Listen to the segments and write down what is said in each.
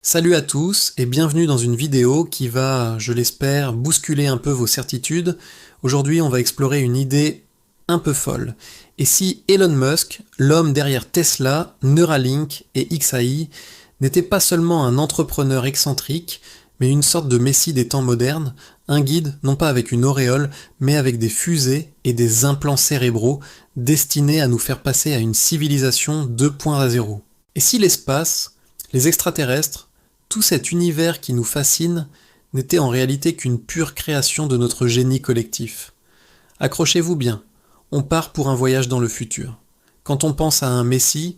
Salut à tous et bienvenue dans une vidéo qui va, je l'espère, bousculer un peu vos certitudes. Aujourd'hui, on va explorer une idée un peu folle. Et si Elon Musk, l'homme derrière Tesla, Neuralink et XAI, n'était pas seulement un entrepreneur excentrique, mais une sorte de messie des temps modernes, un guide non pas avec une auréole, mais avec des fusées et des implants cérébraux destinés à nous faire passer à une civilisation 2.0. Et si l'espace, les extraterrestres, tout cet univers qui nous fascine n'était en réalité qu'une pure création de notre génie collectif. Accrochez-vous bien, on part pour un voyage dans le futur. Quand on pense à un messie,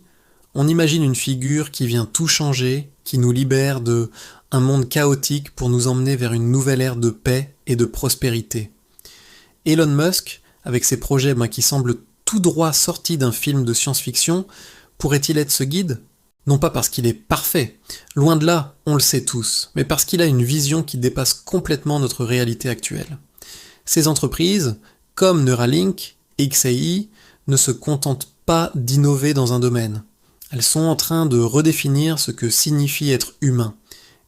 on imagine une figure qui vient tout changer, qui nous libère de un monde chaotique pour nous emmener vers une nouvelle ère de paix et de prospérité. Elon Musk, avec ses projets qui semblent tout droit sortis d'un film de science-fiction, pourrait-il être ce guide ? Non pas parce qu'il est parfait, loin de là, on le sait tous, mais parce qu'il a une vision qui dépasse complètement notre réalité actuelle. Ces entreprises, comme Neuralink et XAI, ne se contentent pas d'innover dans un domaine. Elles sont en train de redéfinir ce que signifie être humain.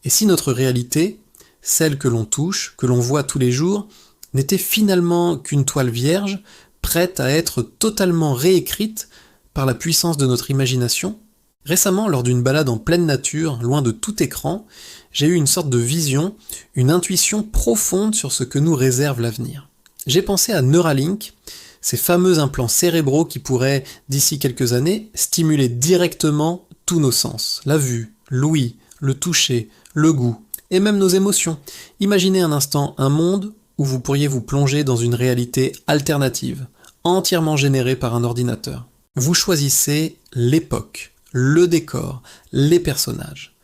Et si notre réalité, celle que l'on touche, que l'on voit tous les jours, n'était finalement qu'une toile vierge, prête à être totalement réécrite par la puissance de notre imagination ? Récemment, lors d'une balade en pleine nature, loin de tout écran, j'ai eu une sorte de vision, une intuition profonde sur ce que nous réserve l'avenir. J'ai pensé à Neuralink, ces fameux implants cérébraux qui pourraient, d'ici quelques années, stimuler directement tous nos sens. La vue, l'ouïe, le toucher, le goût, et même nos émotions. Imaginez un instant un monde où vous pourriez vous plonger dans une réalité alternative, entièrement générée par un ordinateur. Vous choisissez l'époque, le décor, les personnages.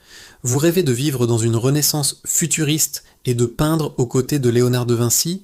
Vous rêvez de vivre dans une renaissance futuriste et de peindre aux côtés de Léonard de Vinci ?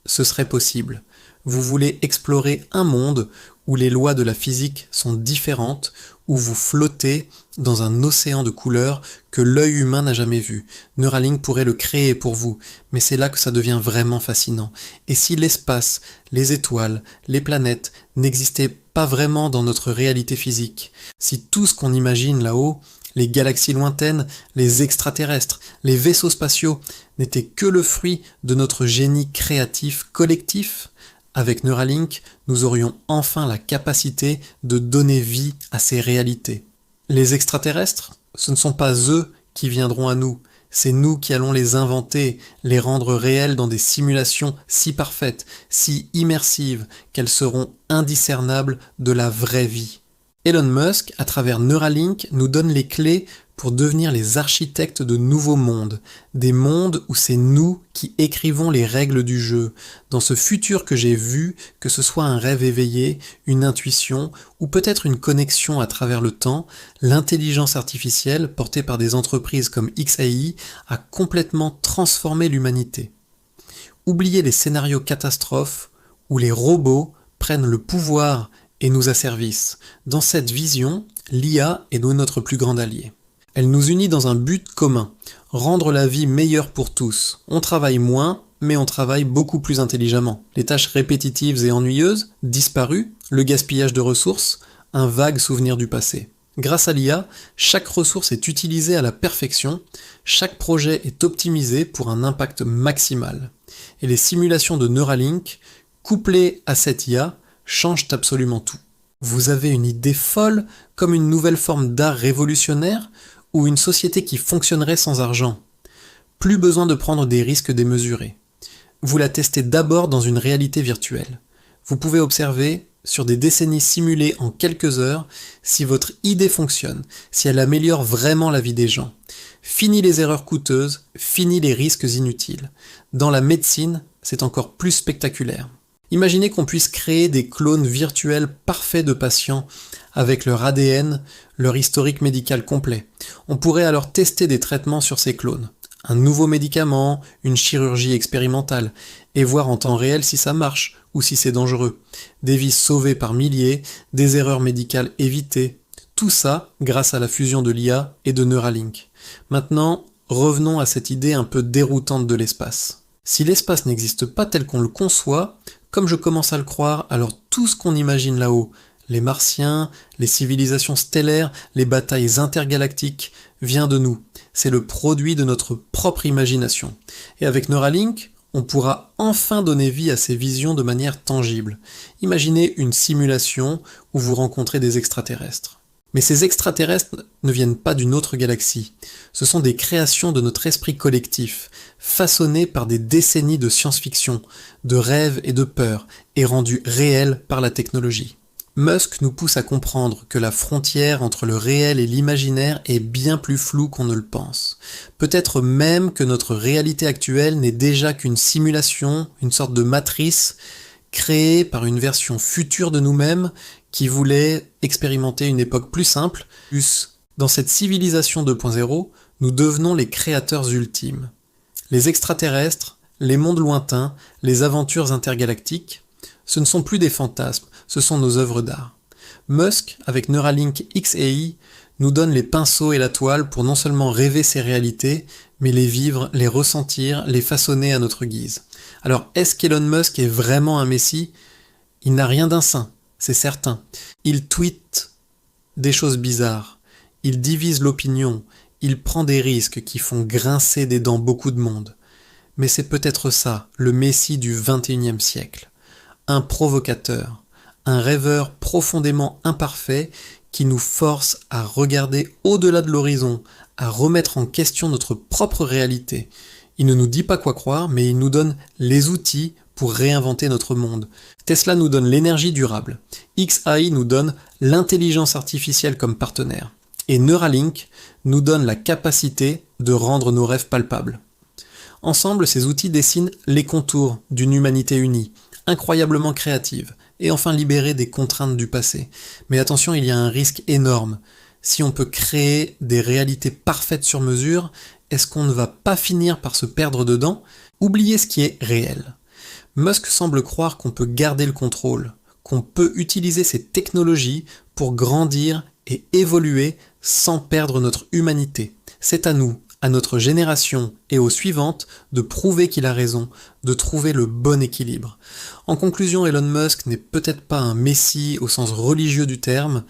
Ce serait possible. Vous voulez explorer un monde où les lois de la physique sont différentes, où vous flottez dans un océan de couleurs que l'œil humain n'a jamais vu. Neuralink pourrait le créer pour vous, mais c'est là que ça devient vraiment fascinant. Et si l'espace, les étoiles, les planètes n'existaient pas vraiment dans notre réalité physique, si tout ce qu'on imagine là-haut, les galaxies lointaines, les extraterrestres, les vaisseaux spatiaux, n'étaient que le fruit de notre génie créatif collectif, avec Neuralink, nous aurions enfin la capacité de donner vie à ces réalités. Les extraterrestres, ce ne sont pas eux qui viendront à nous, c'est nous qui allons les inventer, les rendre réels dans des simulations si parfaites, si immersives, qu'elles seront indiscernables de la vraie vie. Elon Musk, à travers Neuralink, nous donne les clés pour devenir les architectes de nouveaux mondes, des mondes où c'est nous qui écrivons les règles du jeu. Dans ce futur que j'ai vu, que ce soit un rêve éveillé, une intuition, ou peut-être une connexion à travers le temps, l'intelligence artificielle, portée par des entreprises comme XAI, a complètement transformé l'humanité. Oubliez les scénarios catastrophes où les robots prennent le pouvoir et nous asservissent. Dans cette vision, l'IA est notre plus grand allié. Elle nous unit dans un but commun, rendre la vie meilleure pour tous. On travaille moins, mais on travaille beaucoup plus intelligemment. Les tâches répétitives et ennuyeuses, disparues, le gaspillage de ressources, un vague souvenir du passé. Grâce à l'IA, chaque ressource est utilisée à la perfection, chaque projet est optimisé pour un impact maximal. Et les simulations de Neuralink, couplées à cette IA, changent absolument tout. Vous avez une idée folle, comme une nouvelle forme d'art révolutionnaire, ou une société qui fonctionnerait sans argent. Plus besoin de prendre des risques démesurés. Vous la testez d'abord dans une réalité virtuelle. Vous pouvez observer, sur des décennies simulées en quelques heures, si votre idée fonctionne, si elle améliore vraiment la vie des gens. Fini les erreurs coûteuses, fini les risques inutiles. Dans la médecine, c'est encore plus spectaculaire. Imaginez qu'on puisse créer des clones virtuels parfaits de patients avec leur ADN, leur historique médical complet. On pourrait alors tester des traitements sur ces clones, un nouveau médicament, une chirurgie expérimentale, et voir en temps réel si ça marche ou si c'est dangereux. Des vies sauvées par milliers, des erreurs médicales évitées, tout ça grâce à la fusion de l'IA et de Neuralink. Maintenant, revenons à cette idée un peu déroutante de l'espace. Si l'espace n'existe pas tel qu'on le conçoit, comme je commence à le croire, alors tout ce qu'on imagine là-haut, les martiens, les civilisations stellaires, les batailles intergalactiques, vient de nous. C'est le produit de notre propre imagination. Et avec Neuralink, on pourra enfin donner vie à ces visions de manière tangible. Imaginez une simulation où vous rencontrez des extraterrestres. Mais ces extraterrestres ne viennent pas d'une autre galaxie. Ce sont des créations de notre esprit collectif, façonnées par des décennies de science-fiction, de rêves et de peurs, et rendues réelles par la technologie. Musk nous pousse à comprendre que la frontière entre le réel et l'imaginaire est bien plus floue qu'on ne le pense. Peut-être même que notre réalité actuelle n'est déjà qu'une simulation, une sorte de matrice, créée par une version future de nous-mêmes qui voulait expérimenter une époque plus simple. Plus, dans cette civilisation 2.0, nous devenons les créateurs ultimes. Les extraterrestres, les mondes lointains, les aventures intergalactiques, ce ne sont plus des fantasmes, ce sont nos œuvres d'art. Musk, avec Neuralink X et Y, nous donne les pinceaux et la toile pour non seulement rêver ces réalités, mais les vivre, les ressentir, les façonner à notre guise. Alors, est-ce qu'Elon Musk est vraiment un messie ? Il n'a rien d'un saint, c'est certain. Il tweete des choses bizarres, il divise l'opinion, il prend des risques qui font grincer des dents beaucoup de monde. Mais c'est peut-être ça, le messie du XXIe siècle. Un provocateur, un rêveur profondément imparfait qui nous force à regarder au-delà de l'horizon, à remettre en question notre propre réalité. Il ne nous dit pas quoi croire, mais il nous donne les outils pour réinventer notre monde. Tesla nous donne l'énergie durable. XAI nous donne l'intelligence artificielle comme partenaire. Et Neuralink nous donne la capacité de rendre nos rêves palpables. Ensemble, ces outils dessinent les contours d'une humanité unie, incroyablement créative, et enfin libérée des contraintes du passé. Mais attention, il y a un risque énorme. Si on peut créer des réalités parfaites sur mesure, est-ce qu'on ne va pas finir par se perdre dedans ? Oubliez ce qui est réel. Musk semble croire qu'on peut garder le contrôle, qu'on peut utiliser ces technologies pour grandir et évoluer sans perdre notre humanité. C'est à nous, à notre génération et aux suivantes, de prouver qu'il a raison, de trouver le bon équilibre. En conclusion, Elon Musk n'est peut-être pas un messie au sens religieux du terme,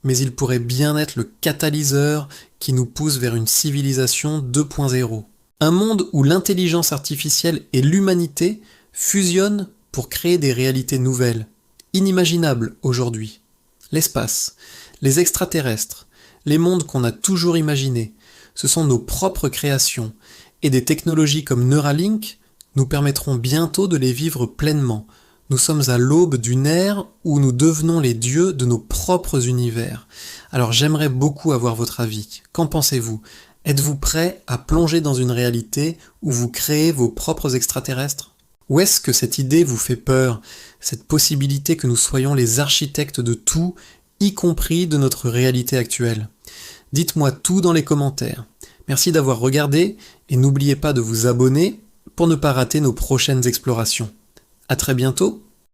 mais il pourrait bien être le catalyseur qui nous pousse vers une civilisation 2.0. Un monde où l'intelligence artificielle et l'humanité fusionnent pour créer des réalités nouvelles, inimaginables aujourd'hui. L'espace, les extraterrestres, les mondes qu'on a toujours imaginés, ce sont nos propres créations, et des technologies comme Neuralink nous permettront bientôt de les vivre pleinement. Nous sommes à l'aube d'une ère où nous devenons les dieux de nos propres univers. Alors j'aimerais beaucoup avoir votre avis. Qu'en pensez-vous ? Êtes-vous prêt à plonger dans une réalité où vous créez vos propres extraterrestres ? Ou est-ce que cette idée vous fait peur, cette possibilité que nous soyons les architectes de tout, y compris de notre réalité actuelle ? Dites-moi tout dans les commentaires. Merci d'avoir regardé et n'oubliez pas de vous abonner pour ne pas rater nos prochaines explorations. À très bientôt.